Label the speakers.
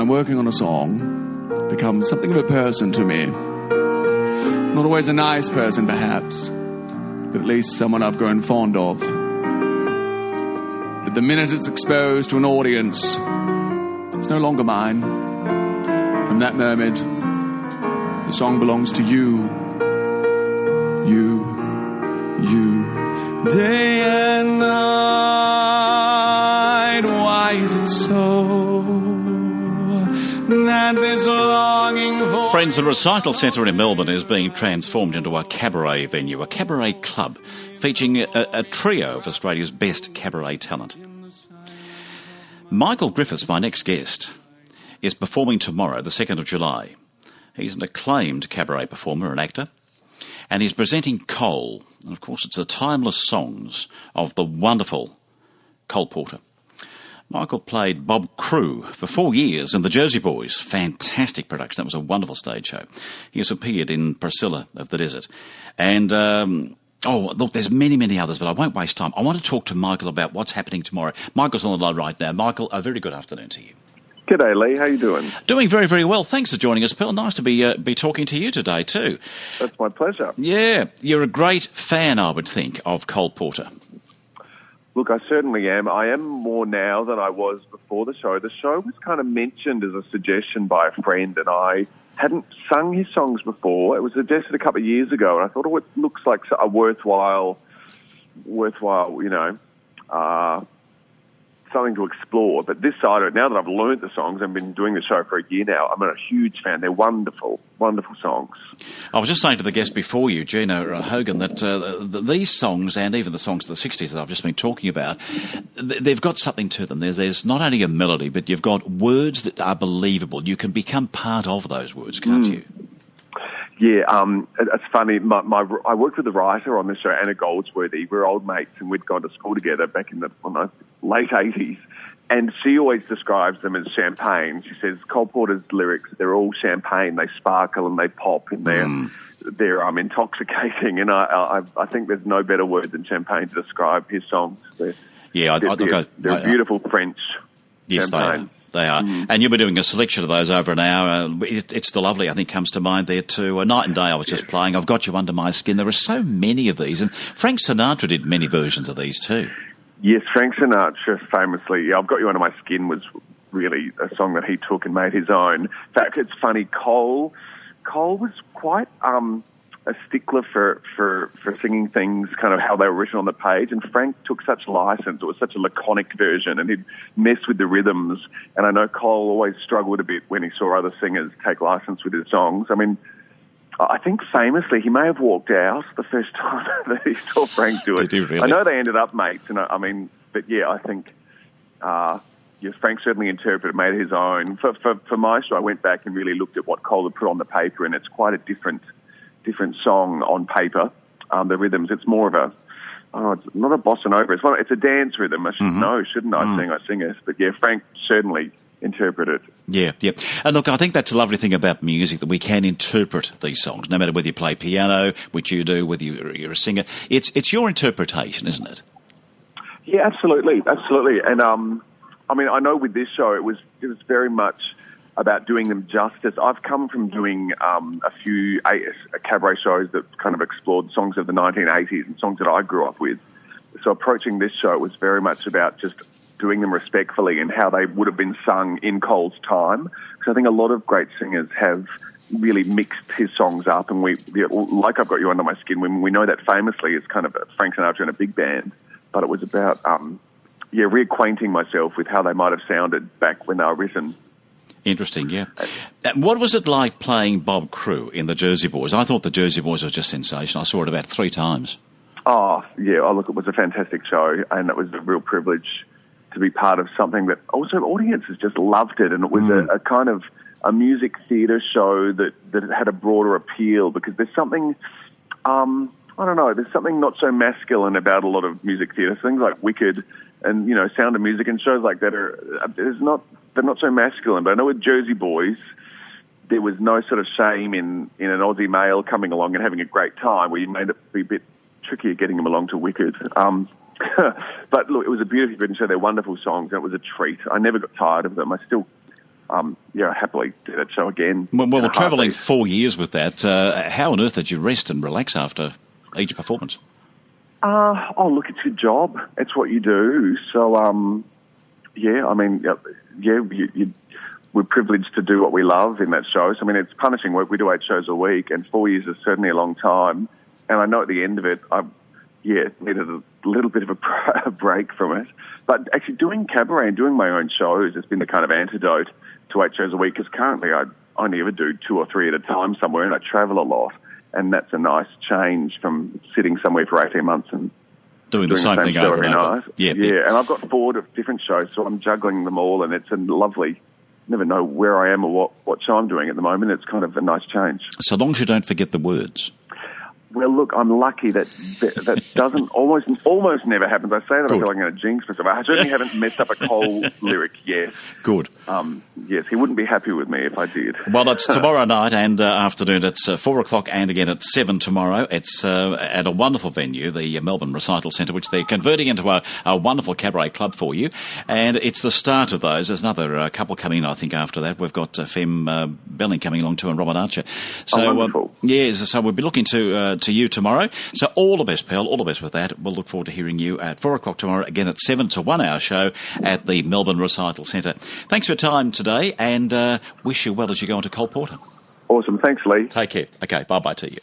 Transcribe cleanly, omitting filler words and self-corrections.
Speaker 1: I'm working on a song, becomes something of a person to me. Not always a nice person, perhaps, but at least someone I've grown fond of. But the minute it's exposed to an audience, it's no longer mine. From that moment, the song belongs to you. You. Day and night, why is it so that this longing for...
Speaker 2: Friends, the Recital Centre in Melbourne is being transformed into a cabaret venue, a cabaret club, featuring a trio of Australia's best cabaret talent. Michael Griffiths, my next guest, is performing tomorrow, the 2nd of July. He's an acclaimed cabaret performer and actor, and he's presenting Cole. And of course, it's the timeless songs of the wonderful Cole Porter. Michael played Bob Crewe for 4 years in The Jersey Boys. Fantastic production. That was a wonderful stage show. He has appeared in Priscilla of the Desert. And, look, there's many others, but I won't waste time. I want to talk to Michael about what's happening tomorrow. Michael's on the line right now. Michael, a very good afternoon to you.
Speaker 3: G'day, Leigh. How you doing?
Speaker 2: Doing very, very well. Thanks for joining us, Phil. Nice to be talking to you today, too.
Speaker 3: That's my pleasure.
Speaker 2: Yeah, you're a great fan, I would think, of Cole Porter.
Speaker 3: Look, I certainly am. I am more now than I was before the show. The show was kind of mentioned as a suggestion by a friend, and I hadn't sung his songs before. It was suggested a couple of years ago, and I thought, it looks like a worthwhile, something to explore. But this side of it, now that I've learnt the songs, I've been doing the show for a year now, I'm a huge fan. They're wonderful, wonderful songs. I
Speaker 2: was just saying to the guest before you, Gina Hogan, that these songs and even the songs of the 60s that I've just been talking about, they've got something to them. There's not only a melody, but you've got words that are believable. You can become part of those words, can't you?
Speaker 3: Yeah, it's funny. I worked with a writer on this show, Anna Goldsworthy. We're old mates, and we'd gone to school together back in the late 80s. And she always describes them as champagne. She says Cole Porter's lyrics, they're all champagne. They sparkle and they pop, and they're intoxicating. And I think there's no better word than champagne to describe his songs. They're beautiful French champagne.
Speaker 2: They are. And you'll be doing a selection of those over an hour. It's the Lovely, I think, comes to mind there too. Night and Day I was just playing. I've Got You Under My Skin. There are so many of these. And Frank Sinatra did many versions of these too.
Speaker 3: Yes, Frank Sinatra famously, I've Got You Under My Skin was really a song that he took and made his own. In fact, it's funny, Cole was quite a stickler for singing things kind of how they were written on the page, and Frank took such license. It was such a laconic version, and he'd mess with the rhythms. And I know Cole always struggled a bit when he saw other singers take license with his songs. I mean, I think famously he may have walked out the first time that he saw Frank do it.
Speaker 2: Did he really?
Speaker 3: I know they ended up mates, and I think Frank certainly interpreted, made it his own. For my show, I went back and really looked at what Cole had put on the paper, and it's quite a different song on paper. The rhythms, it's more of it's not a bossa nova. It's a dance rhythm. I should know, shouldn't I? I sing it. But yeah, Frank certainly interpreted.
Speaker 2: Yeah. And look, I think that's a lovely thing about music, that we can interpret these songs, no matter whether you play piano, which you do, whether you're a singer. It's your interpretation, isn't it?
Speaker 3: Yeah, absolutely. And I know with this show, it was very much about doing them justice. I've come from doing a few cabaret shows that kind of explored songs of the 1980s and songs that I grew up with. So approaching this show, it was very much about just doing them respectfully and how they would have been sung in Cole's time. Because I think a lot of great singers have really mixed his songs up, and like I've Got You Under My Skin, we know that famously is kind of Frank Sinatra and a big band, but it was about reacquainting myself with how they might have sounded back when they were written.
Speaker 2: Interesting, yeah. What was it like playing Bob Crewe in The Jersey Boys? I thought The Jersey Boys was just sensational. I saw it about 3 times. Oh, yeah. Look, it was a fantastic show, and it was a real privilege to be part of something that also audiences just loved it, and it was a kind of a music theatre show that had a broader appeal, because there's something, there's something not so masculine about a lot of music theatre. Things like Wicked and, Sound of Music and shows like that they're not so masculine. But I know with Jersey Boys, there was no sort of shame in an Aussie male coming along and having a great time, where you made it be a bit trickier getting them along to Wicked. But look, it was a beautifully written show. They're wonderful songs, and it was a treat. I never got tired of them. I still
Speaker 3: happily do that show again.
Speaker 2: Well, travelling 4 years with that, how on earth did you rest and relax after each performance?
Speaker 3: Look, it's your job. It's what you do. So, we're privileged to do what we love in that show. So, I mean, it's punishing work. We do 8 shows a week, and 4 years is certainly a long time. And I know at the end of it, I needed a little bit of a break from it. But actually doing cabaret and doing my own shows has been the kind of antidote to 8 shows a week, because currently I only ever do 2 or 3 at a time somewhere, and I travel a lot. And that's a nice change from sitting somewhere for 18 months and
Speaker 2: doing the same thing over and over.
Speaker 3: Yeah, and I've got 4 different shows, so I'm juggling them all, and it's a lovely... Never know where I am or what show I'm doing at the moment. It's kind of a nice change.
Speaker 2: So long as you don't forget the words.
Speaker 3: Well, look, I'm lucky that doesn't almost never happens. I say that I feel like I'm going to jinx myself. I certainly haven't messed up a Cole lyric yet.
Speaker 2: Good.
Speaker 3: Yes, he wouldn't be happy with me if I did.
Speaker 2: Well, it's tomorrow night and afternoon. It's 4 o'clock and again at 7 tomorrow. It's at a wonderful venue, the Melbourne Recital Centre, which they're converting into a wonderful cabaret club for you. And it's the start of those. There's another couple coming in, I think, after that. We've got Fem Belling coming along too, and Robert Archer. So,
Speaker 3: wonderful.
Speaker 2: So we'll be looking to you tomorrow. So all the best, pal. All the best with that. We'll look forward to hearing you at 4 o'clock tomorrow, again at 7. It's a 1-hour show at the Melbourne Recital Centre. Thanks for your time today, and wish you well as you go on to Cole Porter.
Speaker 3: Awesome. Thanks, Leigh.
Speaker 2: Take care. Okay, bye-bye to you.